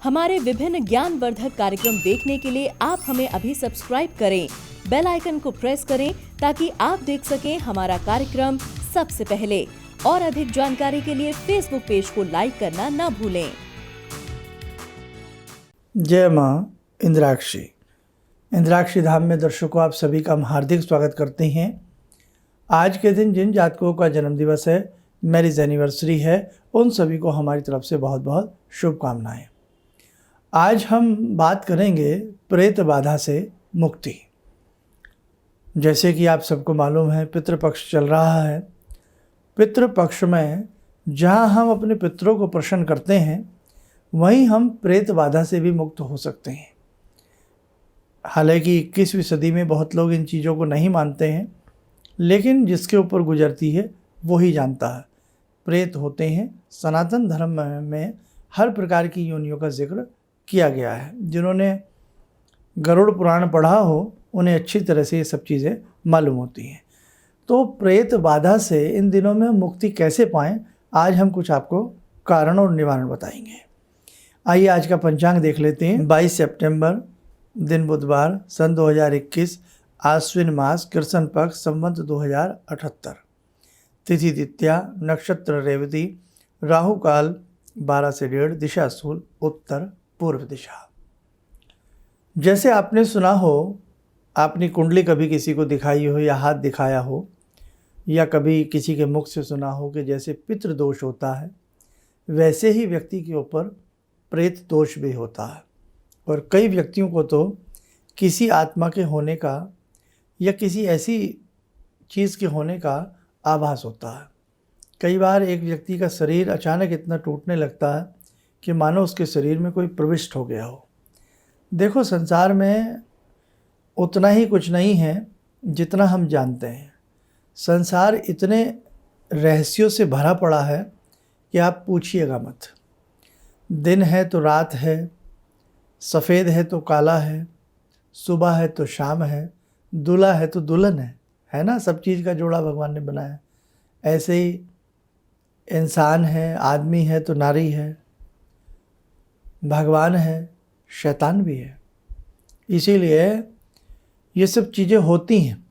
हमारे विभिन्न ज्ञानवर्धक कार्यक्रम देखने के लिए आप हमें अभी सब्सक्राइब करें, बेल आइकन को प्रेस करें ताकि आप देख सकें हमारा कार्यक्रम सबसे पहले। और अधिक जानकारी के लिए फेसबुक पेज को लाइक करना न भूलें। जय माँ इंद्राक्षी। इंद्राक्षी धाम में दर्शकों आप सभी का हम हार्दिक स्वागत करते हैं। आज के दिन जिन जातकों का जन्म दिवस है, मैरिज एनिवर्सरी है, उन सभी को हमारी तरफ से बहुत बहुत शुभकामनाएं। आज हम बात करेंगे प्रेत बाधा से मुक्ति। जैसे कि आप सबको मालूम है, पितृपक्ष चल रहा है। पितृपक्ष में जहां हम अपने पितरों को प्रसन्न करते हैं, वहीं हम प्रेत बाधा से भी मुक्त हो सकते हैं। हालांकि 21वीं सदी में बहुत लोग इन चीज़ों को नहीं मानते हैं, लेकिन जिसके ऊपर गुजरती है वो ही जानता है। प्रेत होते हैं। सनातन धर्म में हर प्रकार की योनियों का जिक्र किया गया है। जिन्होंने गरुड़ पुराण पढ़ा हो उन्हें अच्छी तरह से ये सब चीज़ें मालूम होती हैं। तो प्रेत बाधा से इन दिनों में मुक्ति कैसे पाएं, आज हम कुछ आपको कारण और निवारण बताएंगे। आइए आज का पंचांग देख लेते हैं। 22 सितंबर दिन बुधवार, सन 2021, आश्विन मास, कृष्ण पक्ष, संवत 2078, तिथि द्वितीया, नक्षत्र रेवती, राहु काल 12 से 1:30, दिशा सूल उत्तर पूर्व दिशा। जैसे आपने सुना हो, आपने कुंडली कभी किसी को दिखाई हो या हाथ दिखाया हो, या कभी किसी के मुख से सुना हो कि जैसे पितृ दोष होता है, वैसे ही व्यक्ति के ऊपर प्रेत दोष भी होता है। और कई व्यक्तियों को तो किसी आत्मा के होने का या किसी ऐसी चीज़ के होने का आभास होता है। कई बार एक व्यक्ति का शरीर अचानक इतना टूटने लगता है कि मानो उसके शरीर में कोई प्रविष्ट हो गया हो। देखो, संसार में उतना ही कुछ नहीं है जितना हम जानते हैं। संसार इतने रहस्यों से भरा पड़ा है कि आप पूछिएगा मत। दिन है तो रात है, सफ़ेद है तो काला है, सुबह है तो शाम है, दूल्हा है तो दुल्हन है ना। सब चीज़ का जोड़ा भगवान ने बनाया। ऐसे ही इंसान है, आदमी है तो नारी है, भगवान है, शैतान भी है। इसीलिए ये सब चीज़ें होती हैं।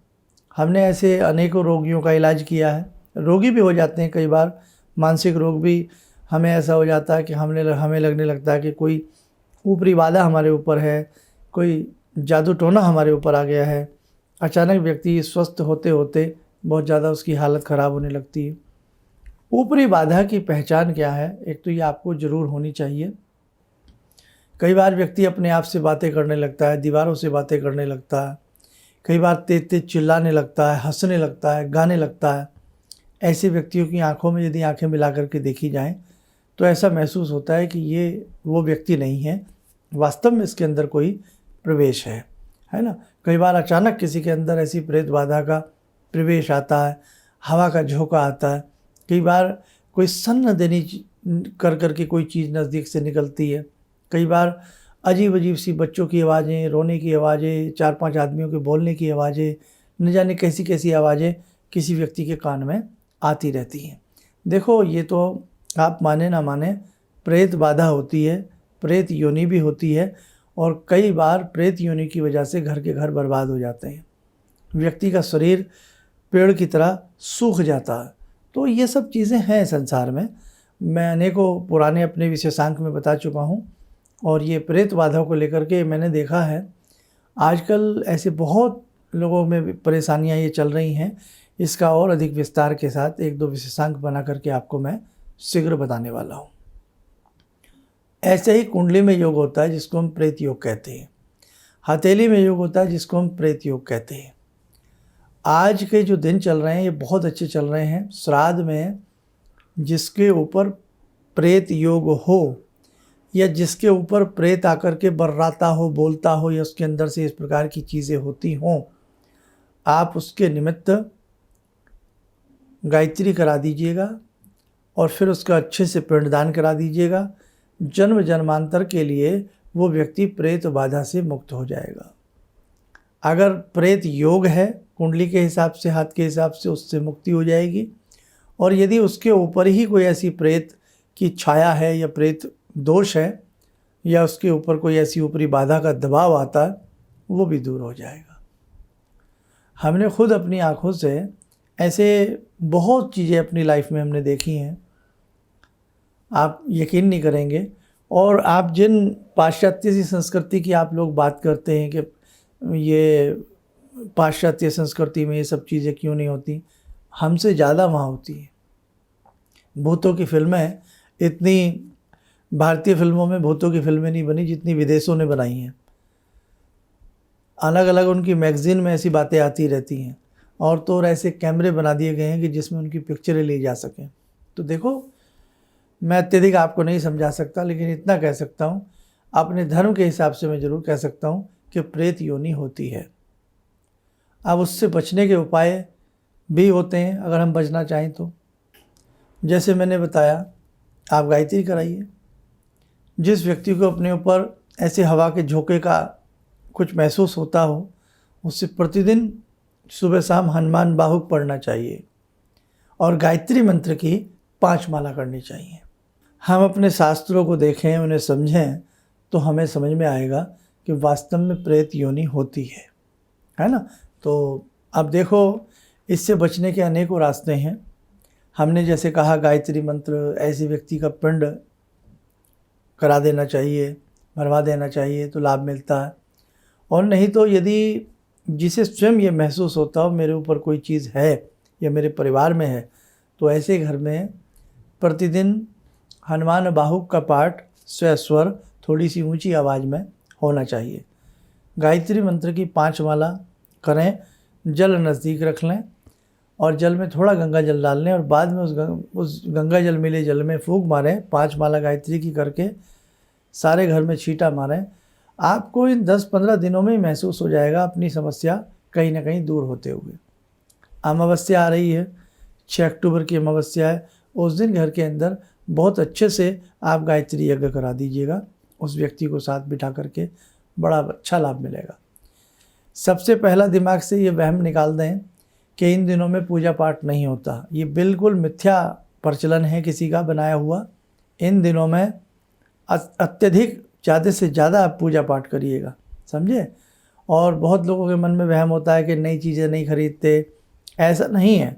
हमने ऐसे अनेकों रोगियों का इलाज किया है। रोगी भी हो जाते हैं कई बार। मानसिक रोग भी हमें ऐसा हो जाता है कि हमें लगने लगता है कि कोई ऊपरी बाधा हमारे ऊपर है, कोई जादू टोना हमारे ऊपर आ गया है। अचानक व्यक्ति स्वस्थ होते होते बहुत ज़्यादा उसकी हालत ख़राब होने लगती है। ऊपरी बाधा की पहचान क्या है? एक तो ये आपको ज़रूर होनी चाहिए। कई बार व्यक्ति अपने आप से बातें करने लगता है, दीवारों से बातें करने लगता है, कई बार तेज तेज चिल्लाने लगता है, हंसने लगता है, गाने लगता है। ऐसे व्यक्तियों की आंखों में यदि आंखें मिला करके देखी जाएं तो ऐसा महसूस होता है कि ये वो व्यक्ति नहीं है, वास्तव में इसके अंदर कोई प्रवेश है ना। कई बार अचानक किसी के अंदर ऐसी प्रेत बाधा का प्रवेश आता है, हवा का झोंका आता है। कई बार कोई सन्न देनी कर के कोई चीज़ नज़दीक से निकलती है। कई बार अजीब अजीब सी बच्चों की आवाज़ें, रोने की आवाज़ें, 4-5 आदमियों के बोलने की आवाज़ें, न जाने कैसी कैसी आवाज़ें किसी व्यक्ति के कान में आती रहती हैं। देखो, ये तो आप माने ना माने, प्रेत बाधा होती है, प्रेत योनि भी होती है। और कई बार प्रेत योनि की वजह से घर के घर बर्बाद हो जाते हैं। व्यक्ति का शरीर पेड़ की तरह सूख जाता है। तो ये सब चीज़ें हैं संसार में। मैं अनेकों पुराने अपने विशेषांक में बता चुका हूँ। और ये प्रेत बाधा को लेकर के मैंने देखा है आजकल ऐसे बहुत लोगों में परेशानियाँ ये चल रही हैं। इसका और अधिक विस्तार के साथ 1-2 विशेषांक बना करके आपको मैं शीघ्र बताने वाला हूँ। ऐसे ही कुंडली में योग होता है जिसको हम प्रेत योग कहते हैं। हथेली में योग होता है जिसको हम प्रेत योग कहते हैं। आज के जो दिन चल रहे हैं ये बहुत अच्छे चल रहे हैं। श्राद्ध में जिसके ऊपर प्रेत योग हो या जिसके ऊपर प्रेत आकर के बर्राता हो, बोलता हो, या उसके अंदर से इस प्रकार की चीज़ें होती हों, आप उसके निमित्त गायत्री करा दीजिएगा और फिर उसका अच्छे से पिंडदान करा दीजिएगा। जन्म जन्मांतर के लिए वो व्यक्ति प्रेत बाधा से मुक्त हो जाएगा। अगर प्रेत योग है कुंडली के हिसाब से, हाथ के हिसाब से, उससे मुक्ति हो जाएगी। और यदि उसके ऊपर ही कोई ऐसी प्रेत की छाया है या प्रेत दोष है या उसके ऊपर कोई ऐसी ऊपरी बाधा का दबाव आता है, वो भी दूर हो जाएगा। हमने खुद अपनी आँखों से ऐसे बहुत चीज़ें अपनी लाइफ में हमने देखी हैं, आप यकीन नहीं करेंगे। और आप जिन पाश्चात्य सी संस्कृति की आप लोग बात करते हैं कि ये पाश्चात्य संस्कृति में ये सब चीज़ें क्यों नहीं होती, हमसे ज़्यादा वहाँ होती है। भूतों की फिल्में, इतनी भारतीय फिल्मों में भूतों की फिल्में नहीं बनी जितनी विदेशों ने बनाई हैं। अलग अलग उनकी मैगज़ीन में ऐसी बातें आती रहती हैं, और तो और ऐसे कैमरे बना दिए गए हैं कि जिसमें उनकी पिक्चरें ली जा सकें। तो देखो, मैं अत्यधिक आपको नहीं समझा सकता, लेकिन इतना कह सकता हूँ, अपने धर्म के हिसाब से मैं ज़रूर कह सकता हूँ कि प्रेत योनि होती है। अब उससे बचने के उपाय भी होते हैं अगर हम बचना चाहें तो। जैसे मैंने बताया, आप गायत्री कराइए। जिस व्यक्ति को अपने ऊपर ऐसे हवा के झोंके का कुछ महसूस होता हो, उससे प्रतिदिन सुबह शाम हनुमान बाहुक पढ़ना चाहिए और गायत्री मंत्र की 5 माला करनी चाहिए। हम अपने शास्त्रों को देखें, उन्हें समझें, तो हमें समझ में आएगा कि वास्तव में प्रेत योनि होती है ना। तो अब देखो, इससे बचने के अनेकों रास्ते हैं। हमने जैसे कहा, गायत्री मंत्र, ऐसे व्यक्ति का पिंड करा देना चाहिए, मरवा देना चाहिए, तो लाभ मिलता है। और नहीं तो यदि जिसे स्वयं ये महसूस होता हो मेरे ऊपर कोई चीज़ है या मेरे परिवार में है, तो ऐसे घर में प्रतिदिन हनुमान बाहुक का पाठ स्वस्वर थोड़ी सी ऊंची आवाज़ में होना चाहिए। गायत्री मंत्र की 5 माला करें, जल नज़दीक रख लें और जल में थोड़ा गंगा जल डाल लें और बाद में उस गंगा जल मिले जल में फूंक मारें। 5 माला गायत्री की करके सारे घर में छींटा मारें। आपको इन 10-15 दिनों में महसूस हो जाएगा अपनी समस्या कहीं ना कहीं दूर होते हुए। अमावस्या आ रही है, 6 अक्टूबर की अमावस्या है। उस दिन घर के अंदर बहुत अच्छे से आप गायत्री यज्ञ करा दीजिएगा, उस व्यक्ति को साथ बिठा करके, बड़ा अच्छा लाभ मिलेगा। सबसे पहला दिमाग से ये वहम निकाल दें कि इन दिनों में पूजा पाठ नहीं होता। ये बिल्कुल मिथ्या प्रचलन है किसी का बनाया हुआ। इन दिनों में अत्यधिक ज़्यादा से ज़्यादा आप पूजा पाठ करिएगा, समझे। और बहुत लोगों के मन में वहम होता है कि नई चीज़ें नहीं खरीदते। ऐसा नहीं है,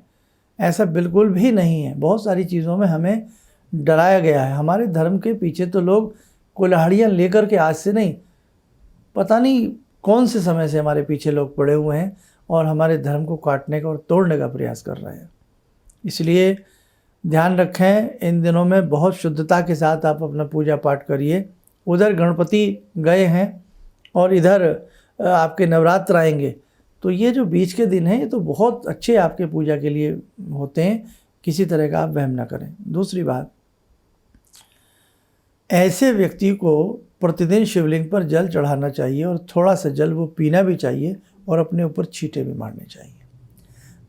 ऐसा बिल्कुल भी नहीं है। बहुत सारी चीज़ों में हमें डराया गया है। हमारे धर्म के पीछे तो लोग कुल्हाड़ियाँ लेकर के, आज से नहीं, पता नहीं कौन से समय से हमारे पीछे लोग पड़े हुए हैं और हमारे धर्म को काटने का और तोड़ने का प्रयास कर रहे हैं। इसलिए ध्यान रखें, इन दिनों में बहुत शुद्धता के साथ आप अपना पूजा पाठ करिए। उधर गणपति गए हैं और इधर आपके नवरात्र आएंगे, तो ये जो बीच के दिन हैं ये तो बहुत अच्छे आपके पूजा के लिए होते हैं। किसी तरह का आप वहम ना करें। दूसरी बात, ऐसे व्यक्ति को प्रतिदिन शिवलिंग पर जल चढ़ाना चाहिए और थोड़ा सा जल वो पीना भी चाहिए और अपने ऊपर छींटे भी मारने चाहिए।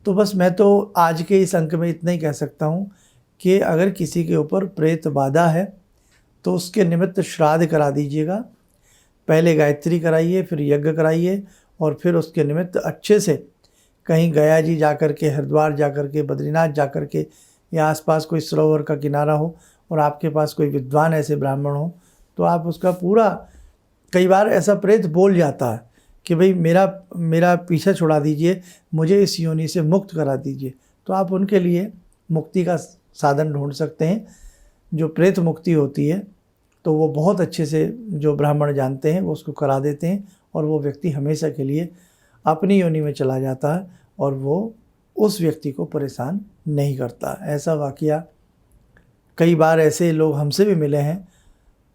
तो बस मैं तो आज के इस अंक में इतना ही कह सकता हूँ कि अगर किसी के ऊपर प्रेत बाधा है तो उसके निमित्त श्राद्ध करा दीजिएगा। पहले गायत्री कराइए, फिर यज्ञ कराइए और फिर उसके निमित्त अच्छे से कहीं गया जी जा कर के, हरिद्वार जा कर के, बद्रीनाथ जा कर के, या आसपास कोई सरोवर का किनारा हो और आपके पास कोई विद्वान ऐसे ब्राह्मण हो, तो आप उसका पूरा, कई बार ऐसा प्रेत बोल जाता है कि भाई मेरा पीछा छुड़ा दीजिए, मुझे इस योनि से मुक्त करा दीजिए। तो आप उनके लिए मुक्ति का साधन ढूंढ सकते हैं। जो प्रेत मुक्ति होती है तो वो बहुत अच्छे से जो ब्राह्मण जानते हैं वो उसको करा देते हैं और वो व्यक्ति हमेशा के लिए अपनी योनि में चला जाता है और वो उस व्यक्ति को परेशान नहीं करता। ऐसा वाकया कई बार ऐसे लोग हमसे भी मिले हैं,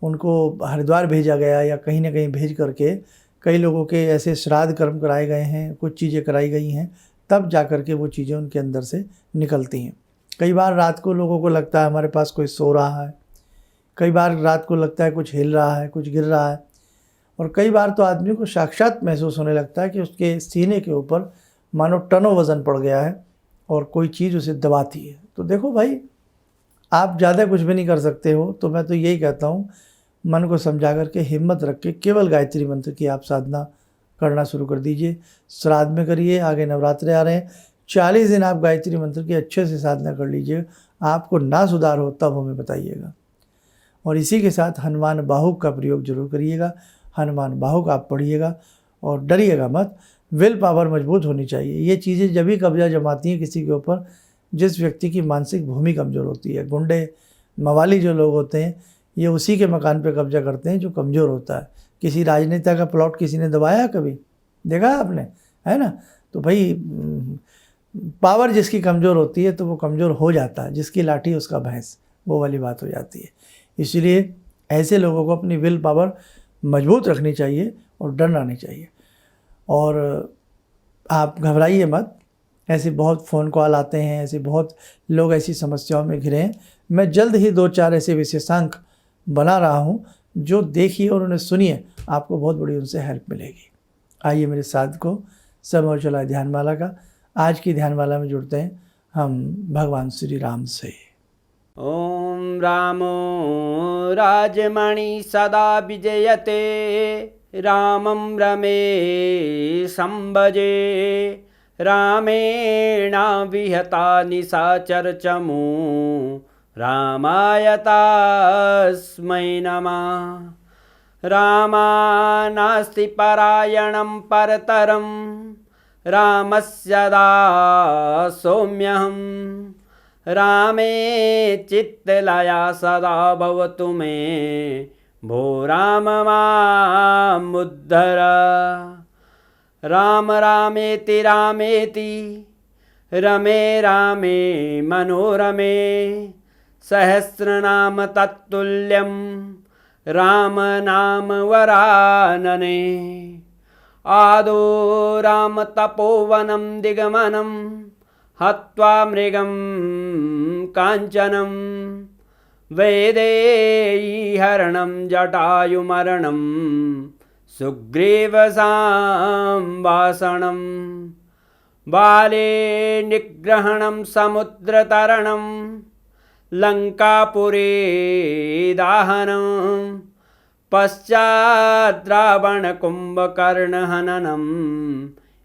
उनको हरिद्वार भेजा गया या कहीं ना कहीं भेज करके कई लोगों के ऐसे श्राद्ध कर्म कराए गए हैं, कुछ चीज़ें कराई गई हैं, तब जा कर के वो चीज़ें उनके अंदर से निकलती हैं। कई बार रात को लोगों को लगता है हमारे पास कोई सो रहा है, कई बार रात को लगता है कुछ हिल रहा है, कुछ गिर रहा है, और कई बार तो आदमी को साक्षात महसूस होने लगता है कि उसके सीने के ऊपर मानो टनों वज़न पड़ गया है और कोई चीज़ उसे दबाती है। तो देखो भाई, आप ज़्यादा कुछ भी नहीं कर सकते हो, तो मैं तो यही कहता हूँ, मन को समझा करके, हिम्मत रख के केवल गायत्री मंत्र की आप साधना करना शुरू कर दीजिए। श्राद्ध में करिए, आगे नवरात्रे आ रहे हैं, 40 दिन आप गायत्री मंत्र की अच्छे से साधना कर लीजिए। आपको ना सुधार हो तब हमें बताइएगा। और इसी के साथ हनुमान बाहुक का प्रयोग जरूर करिएगा। हनुमान बाहुक आप पढ़िएगा और डरिएगा मत। विल पावर मजबूत होनी चाहिए। ये चीज़ें जब भी कब्जा जमाती हैं किसी के ऊपर, जिस व्यक्ति की मानसिक भूमि कमज़ोर होती है। गुंडे मवाली जो लोग होते हैं ये उसी के मकान पे कब्जा करते हैं जो कमज़ोर होता है। किसी राजनेता का प्लॉट किसी ने दबाया कभी, देखा आपने, है ना? तो भाई पावर जिसकी कमज़ोर होती है तो वो कमज़ोर हो जाता है, जिसकी लाठी उसका भैंस, वो वाली बात हो जाती है। इसलिए ऐसे लोगों को अपनी विल पावर मजबूत रखनी चाहिए और डरना नहीं चाहिए। और आप घबराइए मत, ऐसे बहुत फ़ोन कॉल आते हैं, ऐसे बहुत लोग ऐसी समस्याओं में घिरे हैं। मैं जल्द ही 2-4 ऐसे विशेषांक बना रहा हूँ जो देखिए और उन्हें सुनिए, आपको बहुत बड़ी उनसे हेल्प मिलेगी। आइए मेरे साथ को समय और चला ध्यानमाला का। आज की ध्यानमाला में जुड़ते हैं हम भगवान श्री राम से। ॐ रामो राजमणि सदा विजयते, रामं रमे संभजे, रामेण विहता निशाचरचमू, रामाय तस्मै नमः। रामानास्ति परायणं परतरं, रामस्य दासोऽम्यहम्। रामे चित्तलया सदा भवतु मे, भो राम मामुद्धर। राम रामेति रामेति, रमे रामे मनोरमे, सहस्रनाम तत्तुल्यं, राम नाम वरानने। आदो राम तपोवनं दिगमनं, हत्वा मृगं काञ्चनं, वैदेहीहरणं जटायुमरणं, सुग्रीवसंवासनं। बाले निग्रहणं समुद्रतरणं, लङ्कापुरे दाहनं, पश्चात् रावणकुम्भकर्णहननम्,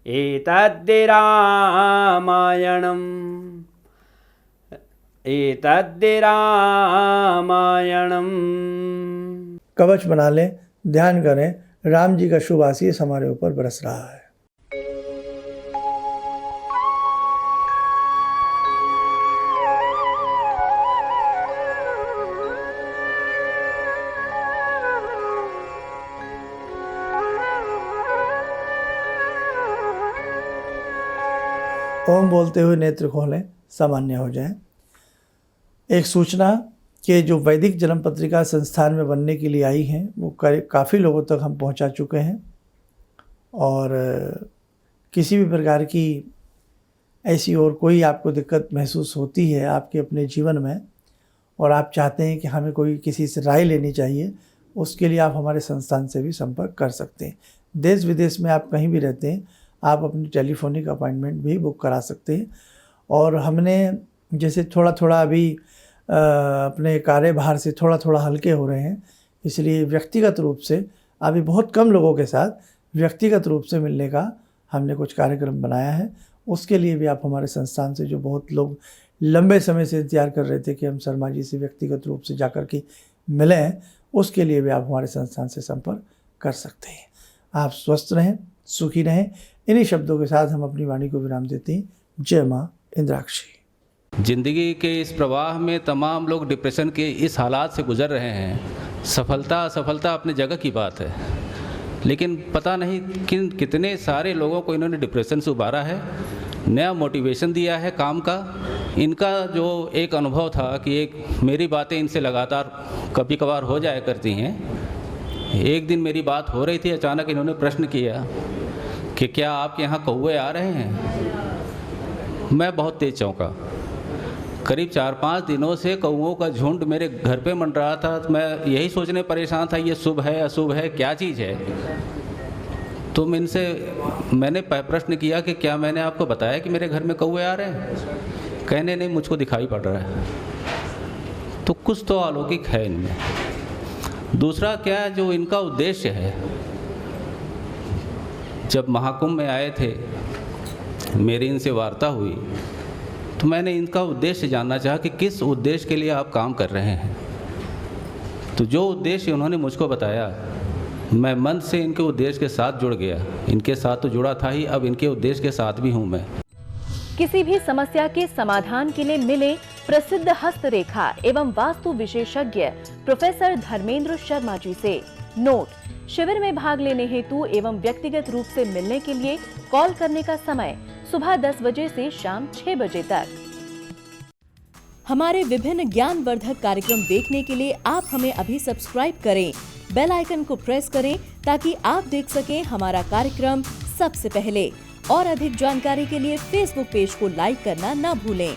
एतद्धि रामायणम्। कवच बना लें, ध्यान करें, राम जी का शुभ आशीष हमारे ऊपर बरस रहा है। ओम बोलते हुए नेत्र खोलें, सामान्य हो जाएं। एक सूचना कि जो वैदिक जन्म पत्रिका संस्थान में बनने के लिए आई हैं वो काफ़ी लोगों तक हम पहुंचा चुके हैं। और किसी भी प्रकार की ऐसी और कोई आपको दिक्कत महसूस होती है आपके अपने जीवन में और आप चाहते हैं कि हमें कोई किसी से राय लेनी चाहिए, उसके लिए आप हमारे संस्थान से भी संपर्क कर सकते हैं। देश विदेश में आप कहीं भी रहते हैं, आप अपनी टेलीफोनिक अपॉइंटमेंट भी बुक करा सकते हैं। और हमने जैसे थोड़ा थोड़ा अभी अपने कार्यभार से थोड़ा थोड़ा हल्के हो रहे हैं, इसलिए व्यक्तिगत रूप से अभी बहुत कम लोगों के साथ व्यक्तिगत रूप से मिलने का हमने कुछ कार्यक्रम बनाया है। उसके लिए भी आप हमारे संस्थान से, जो बहुत लोग लंबे समय से इंतजार कर रहे थे कि हम शर्मा जी से व्यक्तिगत रूप से जाकर के मिलें, उसके लिए भी आप हमारे संस्थान से संपर्क कर सकते हैं। आप स्वस्थ रहें, सुखी रहें। इन्हीं शब्दों के साथ हम अपनी वाणी को विराम देते हैं। जय माँ इंद्राक्षी। ज़िंदगी के इस प्रवाह में तमाम लोग डिप्रेशन के इस हालात से गुज़र रहे हैं। सफलता असफलता अपनी जगह की बात है, लेकिन पता नहीं कितने सारे लोगों को इन्होंने डिप्रेशन से उबारा है, नया मोटिवेशन दिया है काम का। इनका जो एक अनुभव था कि एक मेरी बातें इनसे लगातार कभी कभार हो जाया करती हैं। एक दिन मेरी बात हो रही थी, अचानक इन्होंने प्रश्न किया कि क्या आपके यहाँ कौवे आ रहे हैं। मैं बहुत तेज चौंका। करीब 4-5 दिनों से कौवों का झुंड मेरे घर पे मंडरा था। तो मैं यही सोचने परेशान था, ये शुभ है अशुभ है, क्या चीज़ है। तो मैंने प्रश्न किया कि क्या मैंने आपको बताया कि मेरे घर में कौवे आ रहे हैं। कहने नहीं, मुझको दिखाई पड़ रहा है। तो कुछ तो अलौकिक है इनमें। दूसरा क्या, जो इनका उद्देश्य है, जब महाकुंभ में आए थे, मेरी इनसे वार्ता हुई तो मैंने इनका उद्देश्य जानना चाहा कि किस उद्देश्य के लिए आप काम कर रहे हैं। तो तो जो उद्देश्य उन्होंने मुझको बताया, मैं मन से इनके उद्देश्य के साथ जुड़ गया। इनके साथ तो जुड़ा था ही, अब इनके उद्देश्य के साथ भी हूँ मैं। किसी भी समस्या के समाधान के लिए मिले प्रसिद्ध हस्तरेखा एवं वास्तु विशेषज्ञ प्रोफेसर धर्मेंद्र शर्मा जी से। नोट: शिविर में भाग लेने हेतु एवं व्यक्तिगत रूप से मिलने के लिए कॉल करने का समय सुबह 10 बजे से शाम 6 बजे तक। हमारे विभिन्न ज्ञानवर्धक कार्यक्रम देखने के लिए आप हमें अभी सब्सक्राइब करें, बेल आइकन को प्रेस करें ताकि आप देख सकें हमारा कार्यक्रम सबसे पहले। और अधिक जानकारी के लिए फेसबुक पेज को लाइक करना न भूलें।